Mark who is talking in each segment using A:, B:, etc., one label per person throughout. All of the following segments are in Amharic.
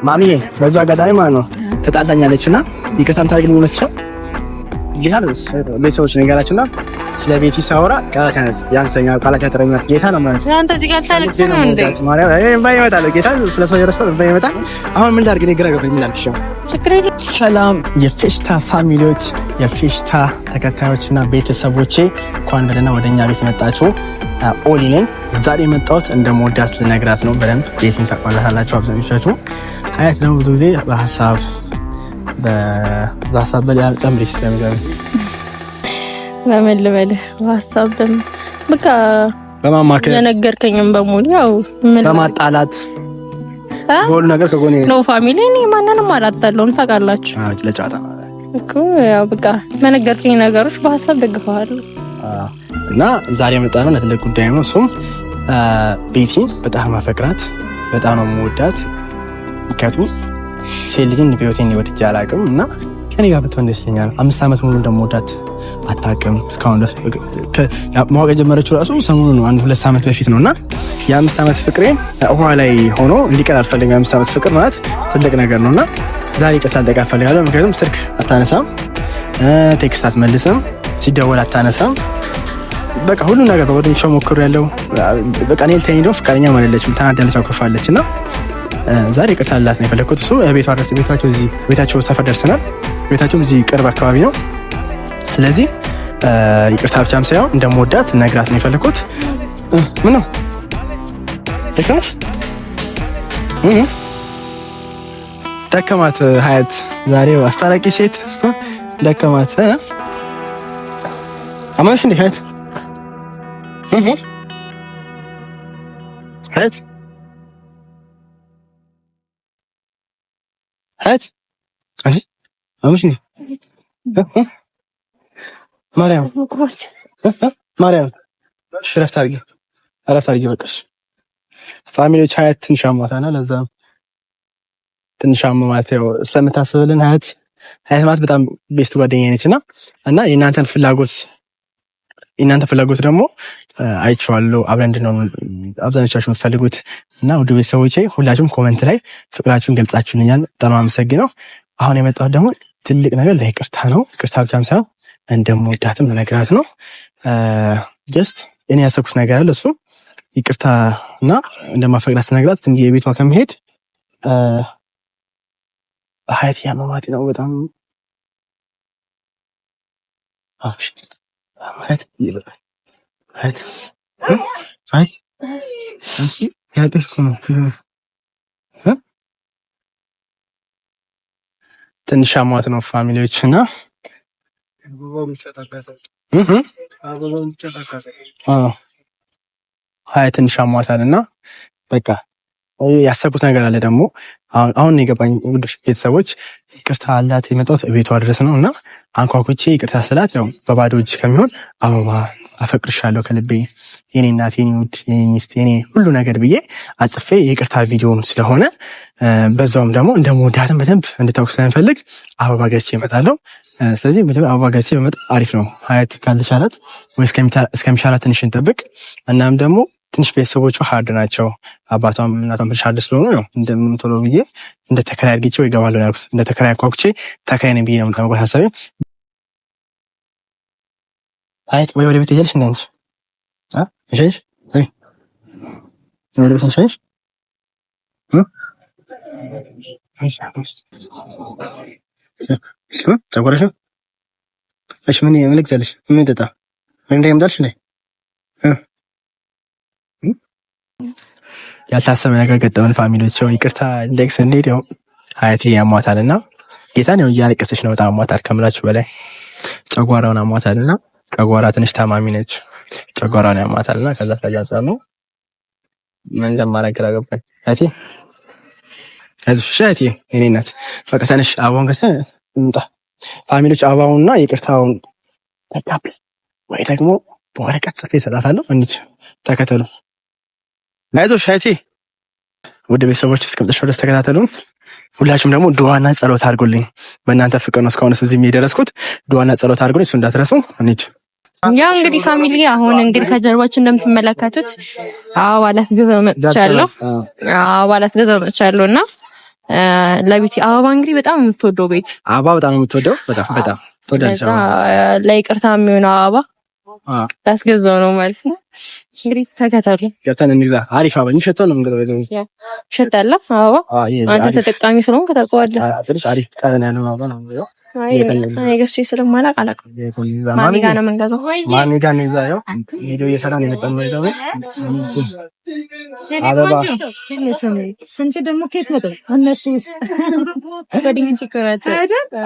A: ማሚዬ በዛ አጋጣሚ ማለት ነው ተጣጣኛለችና ይቅርታም ታርግልኝ መስቻ ይላል ቤተሰቦች ነገራችሁና ስለ ቤቲ ሳወራ ቃላት ያንሰኛ ቃላት ያጥረኛል። ጌታ ነው ማለት
B: አንተ እዚህ ጋር ታለቅስ ነው እንዴ?
A: ማርያም ባይ ይመጣል። ጌታ ስለ ሰው ይረስታ ባይ ይመጣል። አሁን ምን ላድርግ? ግራ ገባኝ። ምን ላድርግ? ሰላም የፌሽታ ፋሚሊዎች፣ የፌሽታ ተከታዮችና ቤተሰቦቼ እንኳን በደህና ወደኛ ቤት መጣችሁ። ኦሊ ነኝ። ዛሬ የመጣሁት እንደምወዳት ልነግራት ነው። በደንብ ቤትን ታውቃላታላችሁ አብዛኞቻችሁ። ሀያት ደግሞ ብዙ ጊዜ በሀሳብ በሊያ ጨምሪ ስለሚገርም
B: በምን ልበልህ በሀሳብ በቃ
A: በማማከር
B: የነገርከኝም በሙሉ ያው
A: በማጣላት ሁሉ ነገር ከጎኔ
B: ነው። ፋሚሊ እኔ ማንንም አላጣለውም ታውቃላችሁ።
A: ለጫታ
B: እኮ ያው በቃ በነገርከኝ ነገሮች በሀሳብ ደግፈዋለሁ።
A: እና ዛሬ የመጣነው ለትልቅ ጉዳይ ነው። እሱም ቤቲ በጣም ማፈቅራት በጣም ነው የምወዳት። ምክንያቱም ሴት ልጅን በህይወቴ ወድጄ አላውቅም እና ከኔ ጋር ብትሆን ደስተኛ ነው። 5 ዓመት ሙሉ እንደምወዳት አታውቅም። እስካሁን ድረስ ማወቅ የጀመረችው ራሱ ሰሞኑን ነው፣ 1-2 ዓመት በፊት ነው እና የ5 ዓመት ፍቅሬ ውሃ ላይ ሆኖ እንዲቀር አልፈልግም። የ5 ዓመት ፍቅር ማለት ትልቅ ነገር ነው እና ዛሬ ይቅርታ ልጠይቃት እፈልጋለሁ። ምክንያቱም ስልክ አታነሳም፣ ቴክስት አትመልስም፣ ሲደወል አታነሳም። በቃ ሁሉ ነገር በጓደኞቿ ሞክሬያለሁ። በቃ እኔ ልተኝ ነው ፍቃደኛ አይደለችም፣ ተናዳለች፣ አኩርፋለች እና ዛሬ ይቅርታ ልላት ነው የፈለኩት። እሱ ቤቷ ድረስ ቤታቸው ሰፈር ደርሰናል። ቤታቸውም እዚህ ቅርብ አካባቢ ነው። ስለዚህ ይቅርታ ብቻም ሳይሆን እንደምወዳት ነግራት ነው የፈለኩት። ምን ነው ደከመሽ? ደከማት ሀያት ዛሬ አስታራቂ ሴት እሷ ደከማት። አማሽ እንዴ ሀያት ሀያት ሀያት አይ አማሽ እንዴ ማርያም ሽረፍት አድርጊ በቃሽ። ፋሚሊዎች ሀያት ትንሽ አሟታና ለዛ ትንሽ አሟት ያው ስለምታስብልን ሀያት ማለት በጣም ቤስት ጓደኛዬ ነችና እና የእናንተ ፍላጎት ደግሞ አይቼዋለሁ። አብረን እንድንሆን አብዛኞቻችሁ የምትፈልጉት እና ውድ ቤተሰቦቼ ሁላችሁም ኮመንት ላይ ፍቅራችሁን ገልጻችሁልኛል። በጣም አመሰግነው። አሁን የመጣሁት ደግሞ ትልቅ ነገር ለይቅርታ ነው። ይቅርታ ብቻም ሳይሆን እንደምወዳትም ለነግራት ነው። ጀስት እኔ ያሰብኩት ነገር አለ። እሱ ይቅርታ እና እንደማፈቅራት ስነግራት እንጂ የቤቷ ከመሄድ ሀያት ያመማት ነው በጣም ትንሽ አሟት ነው ፋሚሊዎች እና ሀያ ትንሽ አሟታል እና በቃ ያሰብኩት ነገር አለ። ደግሞ አሁን የገባኝ ውድ ቤተሰቦች ይቅርታ አላት የመጣሁት ቤቷ ድረስ ነው እና አንኳኩቼ ይቅርታ ስላት ያው በባዶ እጅ ከሚሆን አበባ አፈቅርሻለሁ ከልቤ የኔ እናት፣ የኔ ውድ፣ የኔ ሚስት፣ የኔ ሁሉ ነገር ብዬ አጽፌ የይቅርታ ቪዲዮም ስለሆነ በዛውም ደግሞ እንደምወዳትም በደንብ እንድታውቅ ስለምፈልግ አበባ ገዝቼ እመጣለሁ። ስለዚህ አበባ ገዝቼ በመጣ አሪፍ ነው። ሀያት ካልተሻላት ወይ እስከሚሻላት ትንሽ እንጠብቅ። እናም ደግሞ ትንሽ ቤተሰቦቿ ሀርድ ናቸው። አባቷም እናቷም ትንሽ ሀርድ ስለሆኑ ነው እንደምንም ቶሎ ብዬ እንደ ተከራይ አድርጌ ወይ እገባለሁ ያልኩት። እንደ ተከራይ አኳኩቼ ተከራይ ነኝ ብዬ ነው ለመግባት ሀሳቤ። ሀያት ወይ ወደ ቤት ሄደሽ እንደ አንቺ እሺ ወደ ቤት እንሸሽ ጨጓራሽ እሺ ምን ልግዛልሽ? ምን ጠጣ ምን እንደምታልሽ ላይ ያልታሰበ ነገር ገጠመን ፋሚሊዎች። ይቅርታ ሌክስ እንዴት ያው ሀያቴ ያሟታልና ጌታን ያው እያለቀሰች ነው። በጣም አሟታል ከምላችሁ በላይ ጨጓራውን አሟታልና ጨጓራ ትንሽ ታማሚ ነች። ጨጓራውን ያሟታልና ከዛ ነው ምን እንደማደርግ ግራ ገባኝ። ሀያቴ አይዞሽ እህቴ የኔ እናት በቃ ተነሽ አበባውን ገዝተን እንምጣ። ፋሚሊዎች አበባውንና ይቅርታውን ተቀበል ወይ ደግሞ በወረቀት ጽፌ እሰጣታለሁ። እንዴ ተከተሉ። አይዞሽ እህቴ። ወደ ቤተሰቦች እስከምጥሻው ድረስ ተከታተሉን። ሁላችሁም ደግሞ ዱዓና ጸሎት አድርጉልኝ። በእናንተ ፍቅር ነው እስካሁን እዚህ የደረስኩት። ዱዓና ጸሎት አድርጉልኝ፣ እሱ እንዳትረሱ። እንዴ
B: ያው እንግዲህ ፋሚሊ አሁን እንግዲህ ከጀርባችን እንደምትመለከቱት አበባ ላስገዛው መጥቻለሁ። እና ለቤቲ አበባ እንግዲህ በጣም የምትወደው ቤት
A: አበባ በጣም የምትወደው በጣም ተወዳጅ
B: ለይቅርታ የሚሆን አበባ ላስገዛው ነው ማለት ነው። እንግዲህ ተከታተሉ።
A: ገብተን እንግዛ። አሪፍ አበባ የሚሸተው ነው የምንገዛው። ይዘው
B: ይሸታል አበባ። አንተ ተጠቃሚ ስለሆንክ ታውቀዋለህ።
A: አሪፍ ጠረን ያለው አበባ ነው ነው
B: እኔ ገዝቼ ስለማላውቅ አላውቅም። ማሚ ጋር ነው የምንገዛው።
A: ማሚ ጋር ነው ይዛው ቪዲዮ እየሰራን የመጣን ነው ይዛው አበባ
B: ስንት ደግሞ ኬክ ወጣ እነሱ ወዲህ ችግራቸው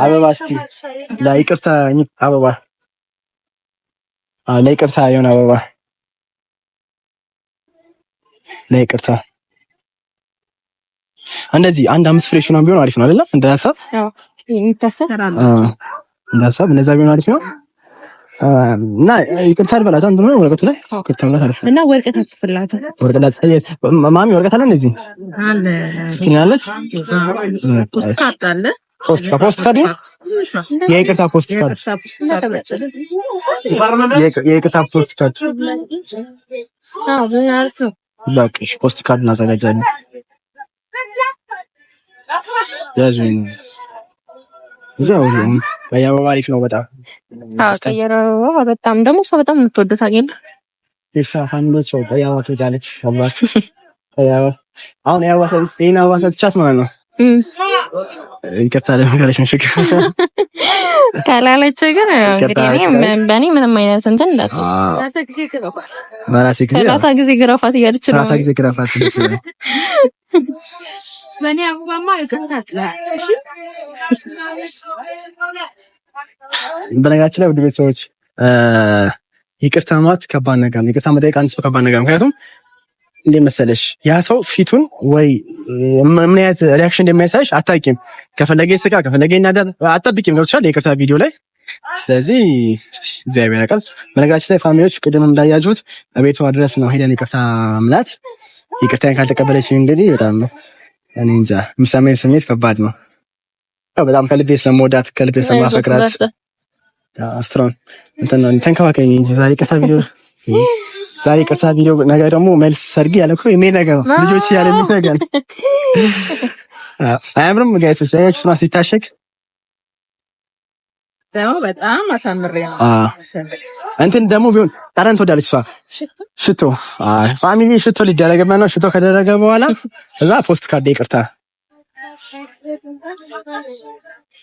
A: አበባ እስቲ ለይቅርታ አበባ ለይቅርታ የሆነ አበባ ለይቅርታ እንደዚህ አንድ 5 ፍሬሽ ነው ቢሆን አሪፍ ነው አይደል? እንደ ሀሳብ
B: አዎ ይታሰብ
A: እንደ ሀሳብ እንደዛ ቢሆን አሪፍ ነው። እና ይቅርታ አልበላት አንተ ነው ወረቀቱ ላይ ይቅርታ ብላት አሪፍ ነው።
B: እና ወረቀት አጽፍላት
A: ማሚ ወረቀት አለ እንደዚህ
B: አለ
A: ስኪናለች
B: ፖስት ካርድ አለ
A: ፖስት ካርድ የይቅርታ ፖስት ካርድ የይቅርታ ፖስት ካርድ
B: አዎ አሪፍ ነው።
A: ላክሽ ፖስት ካርድ እናዘጋጃለን። ያዙኝ እዛው በያበባ አሪፍ ነው በጣም
B: ቀየረው። በጣም ደግሞ እሷ በጣም የምትወደው ታውቂያለሽ።
A: ፋሚሊዎች በያበባ ትወዳለች። አሁን ያበባ ሰጥቻት ማለት ነው። ይቅርታ ለመከረሽ ነው ችግር
B: ካላለች ግን እንግዲህ በእኔ ምንም አይነት እንትን እንዳትል።
A: በራሴ ጊዜ
B: 30 ጊዜ ግረፋት እያለች ነው።
A: 30 ጊዜ ግረፋት ደስ ይላል።
B: በእኔ አበባማ ይቀርታል።
A: በነገራችን ላይ ውድ ቤተሰቦች ይቅርታ ማለት ከባድ ነገር ነው። ይቅርታ መጠየቅ አንድ ሰው ከባድ ነገር ነው። ምክንያቱም እንዴት መሰለሽ ያ ሰው ፊቱን ወይ ምን አይነት ሪአክሽን እንደሚያሳይሽ አታውቂም። ከፈለገ ይስቃ ከፈለገ ይናደድ አትጠብቂም። ገብቶሻል የይቅርታ ቪዲዮ ላይ። ስለዚህ እስቲ እግዚአብሔር ያውቃል። በነገራችን ላይ ፋሚሊዎች ቅድም እንዳያችሁት ቤቷ ድረስ ነው ሄደን ይቅርታ ምላት። ይቅርታን ካልተቀበለች እንግዲህ በጣም እኔ እንጃ የሚሰማኝ ስሜት ከባድ ነው። በጣም ከልቤ ስለምወዳት ከልቤ ስለማፈቅራት አስትሮን ተንከባከኝ እንጂ ዛሬ ይቅርታ ቪዲዮ ነገ ደግሞ መልስ ሰርግ ያለ እኮ የሜ ነገር ነው። ልጆች ያለ ምን ነገር ነው? አያምርም? ጋይሶች አያችሁ ስማ ሲታሸግ
B: ደግሞ በጣም አሳምሬ ነው።
A: እንትን ደግሞ ቢሆን ጠረን ትወዳለች እሷ ሽቶ። ፋሚሊ ሽቶ ሊደረግበት ነው። ሽቶ ከደረገ በኋላ እዛ ፖስት ካርድ ይቅርታ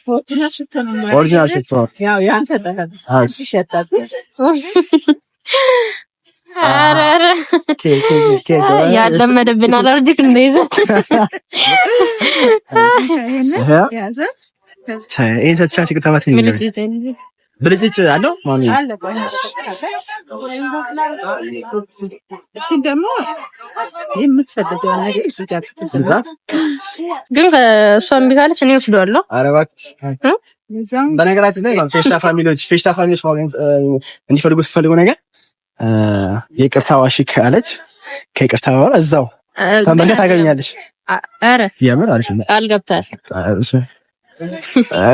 A: ኦሪጂናል ሽቶ
B: ያው ያንተ ጠረን ይሸታል። አረ ያለመደብን አለርጂክ እንደይዘ
A: ይሄን ሰጥቻት ይቅርታባት ብልጭ አለው ማሚ
B: ደግሞ የምትፈልገው ነገር ግን እሷም ቢካለች እኔ ወስደዋለሁ።
A: ኧረ እባክሽ በነገራችን ላይ ፌሽታ ፋሚሊዎች እንዲፈልጉ ሲፈልጉ ነገር የይቅርታ ዋሺ ካለች ከይቅርታ በኋላ እዛው ተመልከት ታገኛለሽ።
B: አረ
A: የምር አሪፍ ነው።
B: አልገብታል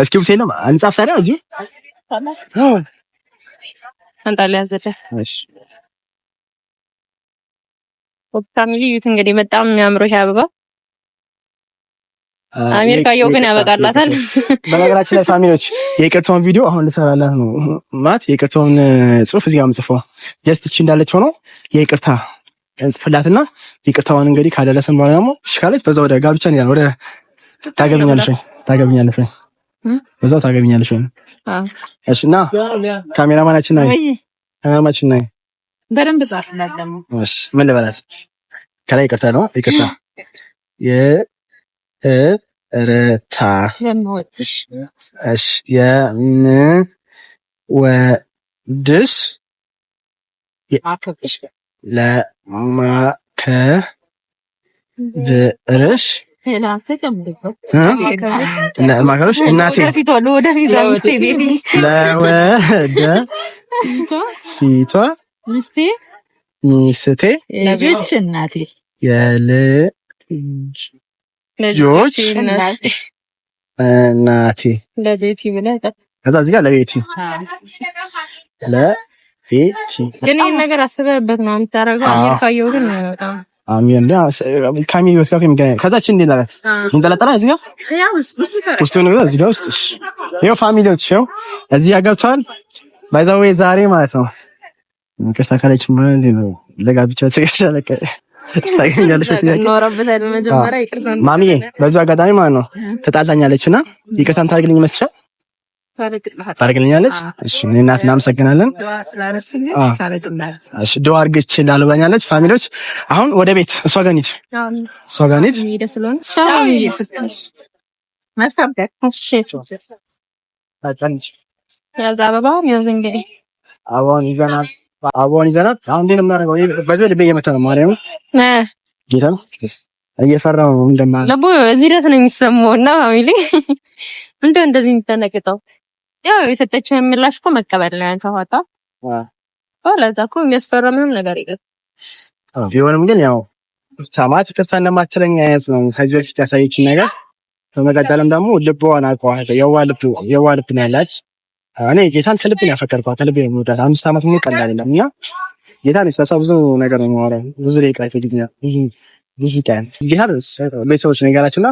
A: እስኪ ብትሄለም አንጻፍ ታዲያ እዚህ
B: አንጣላ ያዘደ እሺ ፋሚሊ ዩት እንግዲህ በጣም የሚያምረው ይሄ አበባ አሜሪካ ግን ያበቃላታል።
A: በነገራችን ላይ ፋሚሊዎች የይቅርታውን ቪዲዮ አሁን ልሰራላት ነው ማለት የይቅርታውን ጽሁፍ እዚህ ጋር ምጽፈው ጀስት እቺ እንዳለች ሆኖ የይቅርታ እንጽፍላትና ይቅርታውን እንግዲህ ካደረሰን በኋላ ደግሞ እሺ ካለች በዛው ወደ ጋብቻ እንሄዳለን። ወደ ታገብኛለሽ ወይ በዛው ታገብኛለሽ ወይ? እሺ እና ካሜራማናችን ነይ
B: በደንብ ጻፍላት ደግሞ
A: እሺ ምን ልበላት ከላይ ይቅርታ ነው ይቅርታ ረታ እሺ የምወድሽ ለማከብርሽ ማከሮሽ እናቴ ለወደፊቷ ሚስቴ
C: ልጆች እናቴ
A: የልጆች እናቴ
B: ለቤቲ ብለህ
A: ከዛ እዚህ ጋር ለቤቲ
B: ግን ይሄን ነገር አስበህበት ነው የምታደርገው። አየር ካየው ግን በጣም
A: አሚን ያ ካሚል ወስካው ከሚገናኝ ከዛች እንዴ ላይ እንጠለጠላ እዚህ ጋር ውስጥ ነው እዚህ ጋር ውስጥ ይሄው ፋሚሊዎች ይሄው እዚህ ጋር ገብቷል። ባይዛው ዛሬ ማለት ነው ከስታ ካለች ማለት ነው ለጋብቻ ተገሻለቀ ታገኛለሽ
B: ኖረበታል። መጀመሪያ ይቅርታ
A: ማሚዬ በዚህ አጋጣሚ ማለት ነው ተጣልታኛለችና ይቅርታን ታርግልኝ መስቻል ታርግልኛለች። እሺ እናት እናመሰግናለን። እሺ ዱአ አርግች ላልባኛለች። ፋሚሊዎች አሁን ወደ ቤት እሷ ጋር እንሂድ፣ እሷ ጋር እንሂድ። አበባውን ይዘናል። አሁን እንዴት ነው የምናደርገው? በዚህ ልቤ እየመታ ነው ማርያም ጌታ ነው እየፈራው ነው እንደማለት
B: ለቦ እዚህ ድረስ ነው የሚሰማው። እና ፋሚሊ እንደዚህ የሚተነቅጠው ያው የሰጠችው ምላሽ እኮ መቀበል ነው። አንተ ሆታ ለዛ እኮ የሚያስፈራ ምንም ነገር የለም።
A: ቢሆንም ግን ያው ታማት ክርስታ እንደማትለኝ አይነት ነው ከዚህ በፊት ያሳየችኝ ነገር። በመቀጠልም ደግሞ ልቧን አውቀዋለሁ። የዋ ልብ ነው ያላት። እኔ ጌታን ከልብ ነው ያፈቀርኳት፣ ከልብ ነው የምወዳት። 5 ዓመት ሙሉ ቀላል አይደለም እና ጌታን ስለሷ ብዙ ነገር ነው የማወራው። ብዙ ደቂቃ ይፈጅልኛል፣ ብዙ ቀን ጌታን ቤተሰቦች ነገራችሁና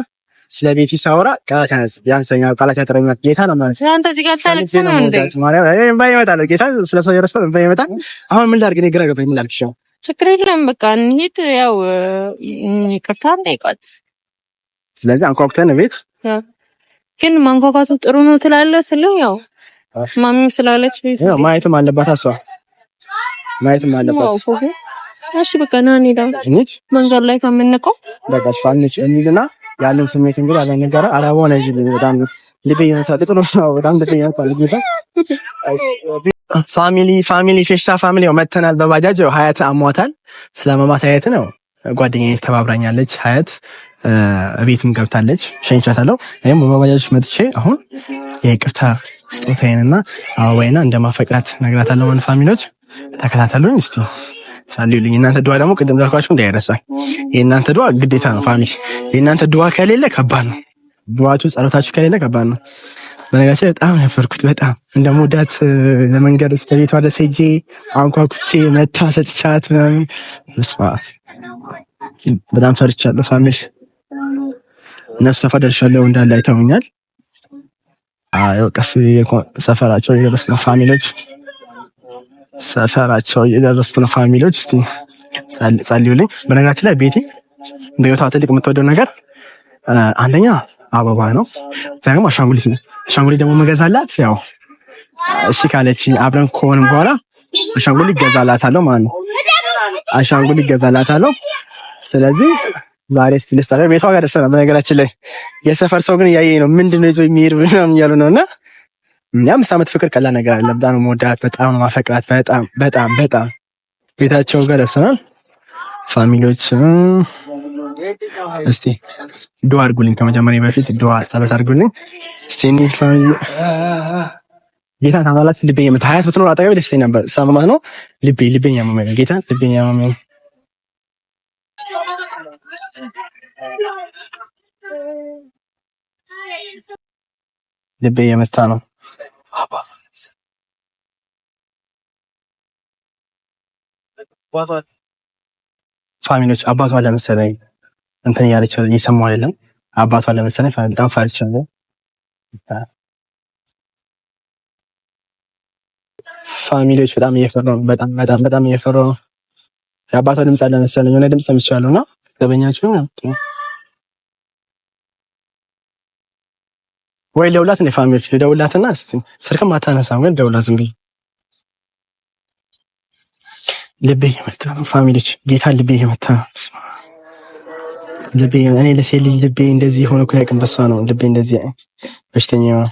A: ስለ ቤቲ ሳወራ ቃላት ያንሰኛል፣ ቃላት ያጥረኛል። ጌታ ነው ማለት
B: አንተ እዚህ ጋር ታለቅስ ነው እንዴ?
A: ማርያም እምባዬ ይመጣል። ጌታ ስለሷ የረስተው እምባዬ ይመጣል። አሁን ምን ላድርግ? እኔ ግራ ገብቶኝ ምን ላድርግ?
B: ችግር የለም በቃ እንሂድ። ያው ይቅርታ እንጠይቃት።
A: ስለዚህ አንኳኩተን ቤት
B: ግን ማንኳኳቱ ጥሩ ነው ትላለህ? ስለው ያው ማሚም ስላለች
A: ያው ማየትም አለባት፣ እሷ ማየትም አለባት።
B: እሺ በቃ ና እንሂድ። መንገድ ላይ ከምንቆም
A: በቃ ፋንች እንሂድና ያለው ስሜት እንግዲህ አለ ነገር አላባው ነው እዚህ በጣም ልቤ ይመታል። ጥሩ ነው በጣም ልቤ ይመታል። ጌታ ፋሚሊ ፌሽታ ፋሚሊ መተናል በባጃጅ ሀያት አሟታል። ስለማማት ሀያት ነው ጓደኛዬ ተባብራኛለች። ሀያት ቤትም ገብታለች፣ ሸኝቻታለሁ። እኔም በባጃጅ መጥቼ አሁን የይቅርታ ስጦታዬንና አበባዬና እንደማፈቅራት ነግራታለሁ። ማለት ፋሚሊዎች ተከታተሉኝ እስቲ ጸልዩልኝ። እናንተ ዱአ ደግሞ ቅድም እንዳልኳችሁ እንዳይረሳኝ። የእናንተ ዱአ ግዴታ ነው ፋሚሊ። የእናንተ ዱአ ከሌለ ከባድ ነው። ዱአችሁ ጸሎታችሁ ከሌለ ከባድ ነው። በነገራችን ላይ በጣም ያፈርኩት በጣም እንደምወዳት ለመንገድ ስለቤቷ ደስ ሄጄ አንኳኩቼ መታ ሰጥቻት ምናምን በጣም ፈርቻለሁ ፋሚሊ። እነሱ ሰፈር ደርሻለሁ እንዳለ አይተውኛል። አዎ ቀስ ሰፈራቸው እየደረስኩ ነው ፋሚሊዎች፣ ሰፈራቸው እየደረስኩ ነው ፋሚሊዎች። እስቲ ጸልዩልኝ። በነገራችን ላይ ቤቲ በህይወቷ ትልቅ የምትወደው ነገር አንደኛ አበባ ነው፣ ደግሞ አሻንጉሊት ነው። አሻንጉሊት ደግሞ መገዛላት ያው እሺ ካለች አብረን ከሆንም በኋላ አሻንጉሊት ገዛላታለሁ ማለት ነው። አሻንጉሊት ገዛላታለሁ። ስለዚህ ዛሬ እስቲ ልስታለ ቤቷ ጋር ደርሰናል። በነገራችን ላይ የሰፈር ሰው ግን እያየኝ ነው፣ ምንድነው ይዞ የሚሄድ ምናምን እያሉ ነውና እኛም 5 ዓመት ፍቅር ቀላል ነገር አይደለም። በጣም ነው የምወዳት፣ በጣም ነው ማፈቅራት። በጣም ቤታቸው ጋር ደርሰናል ፋሚሊዎች። እስቲ ዱአ አድርጉልኝ፣ ከመጀመሪያ በፊት ዱአ ጸሎት አድርጉልኝ እስቲ። እኔ ፋሚሊ ጌታ ታማላት ልቤ የምታያት ብትኖር አጠገቤ ደስተኛ ነበር። ሰማማት ነው ልቤን ያመመኝ ጌታ ልቤን ያመመኝ ልቤ የመታ ነው። ፋሚሊዎች አባቷ ለመሰለኝ እንትን ያለች እየሰማሁ አይደለም። አባቷ ለመሰለኝ በጣም ፈርቻለሁ። ፋሚሊዎች በጣም እየፈራሁ ነው። በጣም እየፈራሁ ነው። የአባቷ ድምፅ አለ መሰለኝ፣ የሆነ ድምፅ ሰምቻለሁና ገበኛችሁ ወይ ደውላት እንደ ፋሚሊዎች ልደውላትና እስቲ ስልክም አታነሳም፣ ግን ደውላት ዝም ብዬ። ልቤ እየመታ ነው ፋሚሊዎች፣ ጌታ ልቤ እየመታ ነው። ልቤ እኔ ለሴት ልጅ ልቤ እንደዚህ ሆኖ እኮ ያውቅም። በሷ ነው ልቤ እንደዚህ በሽተኛ ነው።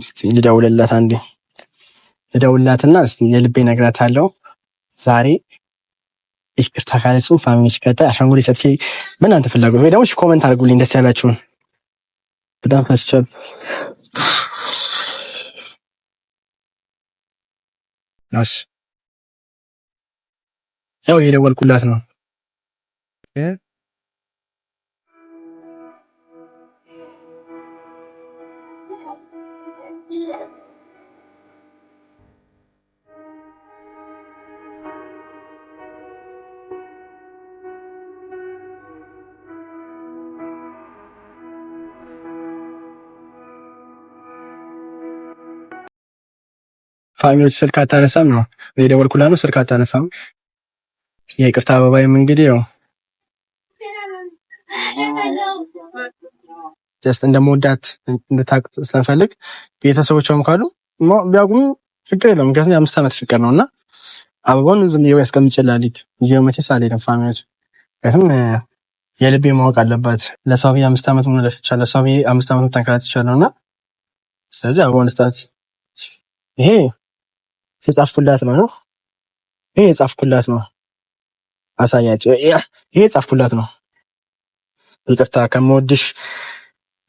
A: እስቲ ልደውልላት አንዴ ልደውልላትና እስቲ የልቤ ነግራታለሁ። ዛሬ ይቅርታ ካለችኝ ፋሚሊዎች ቀጣይ አሻንጉሊት ሰጥቼ በእናንተ ፍላጎት ወይ ደግሞ ኮመንት አድርጉልኝ ደስ ያላችሁን። በጣም ፈርቻለሁ። እሺ ያው የደወልኩላት ነው። ፋሚሊዎች ስልክ አታነሳም ነው የደወልኩላት ነው። ስልክ አታነሳም። የይቅርታ አበባይም እንግዲህ ያው ጀስት እንደምወዳት እንድታውቅ ስለምፈልግ ቤተሰቦቿም ካሉ ቢያውቁም ችግር የለውም። ምክንያቱም የ5 ዓመት ፍቅር ነውና አበባውን ዝም ብዬ ያስቀምጬላልኝ ይሄው መቼስ አልሄድም። ፋሚሊዎች ምክንያቱም የልቤ ማወቅ አለባት። ለሰው ብዬ 5 ዓመት ሙሉ ለፍቻለሁ። ለሰው ብዬ 5 ዓመት ተንከራትቻለሁና ስለዚህ አበባውን ስጣት። ይሄ የጻፍኩላት ነው። ይሄ የጻፍኩላት ነው። አሳያቸው። ይሄ የጻፍኩላት ነው። ይቅርታ ከምወድሽ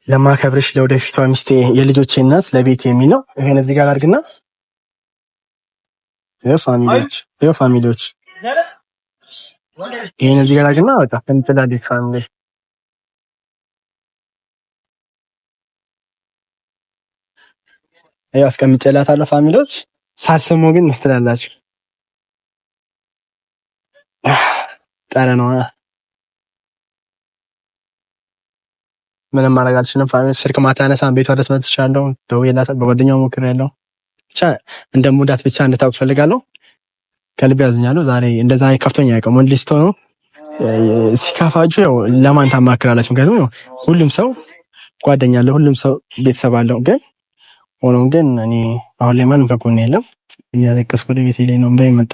A: ለማከብርሽ ለወደፊቷ ሚስቴ የልጆቼ እናት ለቤት የሚል ነው። ይሄን እዚህ ጋር አድርግና ፋሚሊዎች ይሄን እዚህ ጋር አድርግና በቃ እንትላልክ ፋሚሊ ያው አስቀምጬላታለሁ። ፋሚሊዎች ሳልስሙ ግን ምትላላችሁ ጠረኗ ምንም ማድረግ አልችልም። ፋሚሊ ስልክ ማታነሳም ቤቷ ድረስ መጥቻለሁ። ደውዬላታለሁ። በጓደኛው ሞክሬያለሁ። ብቻ እንደምወዳት ብቻ እንድታውቅ ፈልጋለሁ። ከልቤ ያዝኛለሁ። ዛሬ እንደዛ ከፍቶኛ ያውቀው ወንድ ልጅ ስትሆኑ ሲካፋችሁ ያው ለማን ታማክራላችሁ? ምክንያቱም ያው ሁሉም ሰው ጓደኛ አለው፣ ሁሉም ሰው ቤተሰብ አለው። ግን ሆኖም ግን እኔ አሁን ላይ ማንም ከጎኔ የለም። እያለቀስኩ ወደ ቤቴ ላይ ነው። እንዳይመጣ